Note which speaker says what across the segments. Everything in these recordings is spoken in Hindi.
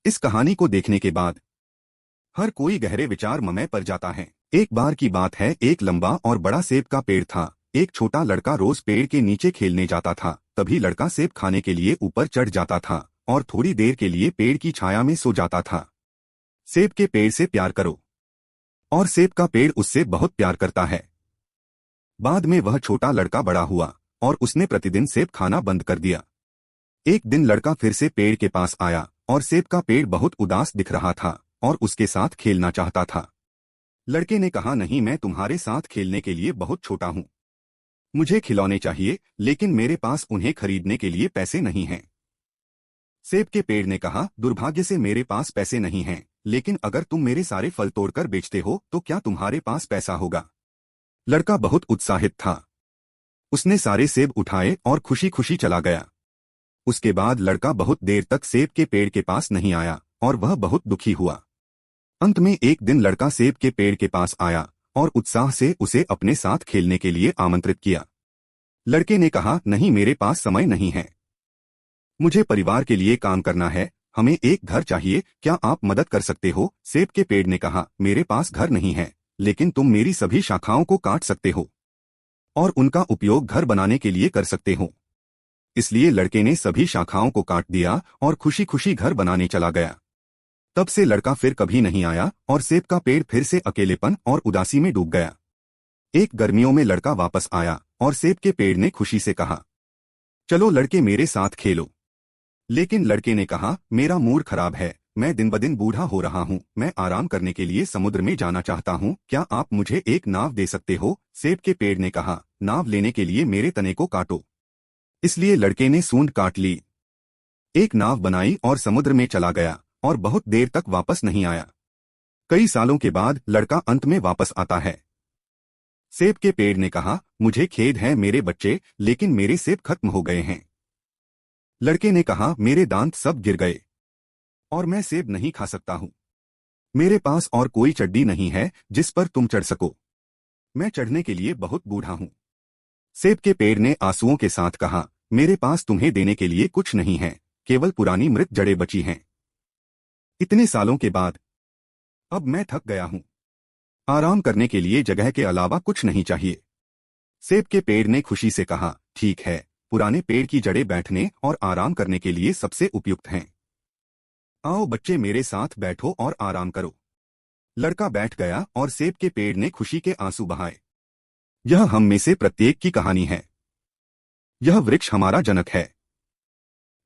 Speaker 1: इस कहानी को देखने के बाद हर कोई गहरे विचार मय पर जाता है। एक बार की बात है, एक लंबा और बड़ा सेब का पेड़ था। एक छोटा लड़का रोज पेड़ के नीचे खेलने जाता था। तभी लड़का सेब खाने के लिए ऊपर चढ़ जाता था और थोड़ी देर के लिए पेड़ की छाया में सो जाता था। सेब के पेड़ से प्यार करो, और सेब का पेड़ उससे बहुत प्यार करता है। बाद में वह छोटा लड़का बड़ा हुआ और उसने प्रतिदिन सेब खाना बंद कर दिया। एक दिन लड़का फिर से पेड़ के पास आया और सेब का पेड़ बहुत उदास दिख रहा था और उसके साथ खेलना चाहता था। लड़के ने कहा, नहीं, मैं तुम्हारे साथ खेलने के लिए बहुत छोटा हूँ। मुझे खिलौने चाहिए, लेकिन मेरे पास उन्हें खरीदने के लिए पैसे नहीं हैं। सेब के पेड़ ने कहा, दुर्भाग्य से मेरे पास पैसे नहीं हैं, लेकिन अगर तुम मेरे सारे फल तोड़कर बेचते हो तो क्या तुम्हारे पास पैसा होगा? लड़का बहुत उत्साहित था। उसने सारे सेब उठाए और खुशी खुशी चला गया। उसके बाद लड़का बहुत देर तक सेब के पेड़ के पास नहीं आया और वह बहुत दुखी हुआ। अंत में एक दिन लड़का सेब के पेड़ के पास आया और उत्साह से उसे अपने साथ खेलने के लिए आमंत्रित किया। लड़के ने कहा, नहीं, मेरे पास समय नहीं है। मुझे परिवार के लिए काम करना है। हमें एक घर चाहिए, क्या आप मदद कर सकते हो? सेब के पेड़ ने कहा, मेरे पास घर नहीं है, लेकिन तुम मेरी सभी शाखाओं को काट सकते हो और उनका उपयोग घर बनाने के लिए कर सकते हो। इसलिए लड़के ने सभी शाखाओं को काट दिया और खुशी खुशी घर बनाने चला गया। तब से लड़का फिर कभी नहीं आया और सेब का पेड़ फिर से अकेलेपन और उदासी में डूब गया। एक गर्मियों में लड़का वापस आया और सेब के पेड़ ने खुशी से कहा, चलो लड़के, मेरे साथ खेलो। लेकिन लड़के ने कहा, मेरा मूड खराब है, मैं दिन ब दिन बूढ़ा हो रहा हूँ, मैं आराम करने के लिए समुद्र में जाना चाहता हूँ, क्या आप मुझे एक नाव दे सकते हो? सेब के पेड़ ने कहा, नाव लेने के लिए मेरे तने को काटो। इसलिए लड़के ने सूंड काट ली, एक नाव बनाई और समुद्र में चला गया और बहुत देर तक वापस नहीं आया। कई सालों के बाद लड़का अंत में वापस आता है। सेब के पेड़ ने कहा, मुझे खेद है मेरे बच्चे, लेकिन मेरे सेब खत्म हो गए हैं। लड़के ने कहा, मेरे दांत सब गिर गए और मैं सेब नहीं खा सकता हूँ। मेरे पास और कोई चड्डी नहीं है जिस पर तुम चढ़ सको। मैं चढ़ने के लिए बहुत बूढ़ा हूँ। सेब के पेड़ ने आंसुओं के साथ कहा, मेरे पास तुम्हें देने के लिए कुछ नहीं है, केवल पुरानी मृत जड़ें बची हैं। इतने सालों के बाद अब मैं थक गया हूं। आराम करने के लिए जगह के अलावा कुछ नहीं चाहिए। सेब के पेड़ ने खुशी से कहा, ठीक है, पुराने पेड़ की जड़ें बैठने और आराम करने के लिए सबसे उपयुक्त हैं। आओ बच्चे, मेरे साथ बैठो और आराम करो। लड़का बैठ गया और सेब के पेड़ ने खुशी के आंसू बहाए। यह हम में से प्रत्येक की कहानी है। यह वृक्ष हमारा जनक है।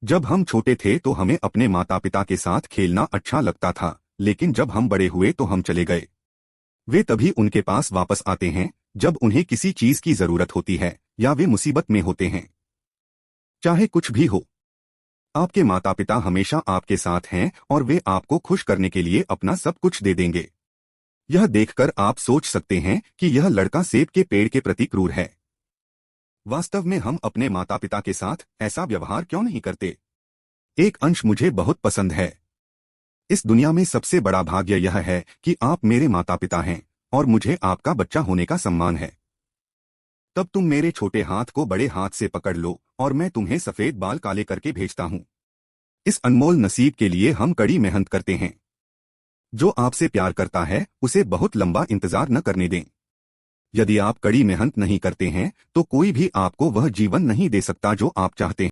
Speaker 1: जब हम छोटे थे तो हमें अपने माता पिता के साथ खेलना अच्छा लगता था, लेकिन जब हम बड़े हुए तो हम चले गए। वे तभी उनके पास वापस आते हैं जब उन्हें किसी चीज की जरूरत होती है या वे मुसीबत में होते हैं। चाहे कुछ भी हो, आपके माता पिता हमेशा आपके साथ हैं और वे आपको खुश करने के लिए अपना सब कुछ दे देंगे। यह देखकर आप सोच सकते हैं कि यह लड़का सेब के पेड़ के प्रति क्रूर है। वास्तव में हम अपने माता पिता के साथ ऐसा व्यवहार क्यों नहीं करते? एक अंश मुझे बहुत पसंद है। इस दुनिया में सबसे बड़ा भाग्य यह है कि आप मेरे माता पिता हैं और मुझे आपका बच्चा होने का सम्मान है। तब तुम मेरे छोटे हाथ को बड़े हाथ से पकड़ लो और मैं तुम्हें सफेद बाल काले करके भेजता हूँ। इस अनमोल नसीब के लिए हम कड़ी मेहनत करते हैं। जो आपसे प्यार करता है उसे बहुत लंबा इंतजार न करने दें। यदि आप कड़ी मेहनत नहीं करते हैं तो कोई भी आपको वह जीवन नहीं दे सकता जो आप चाहते हैं।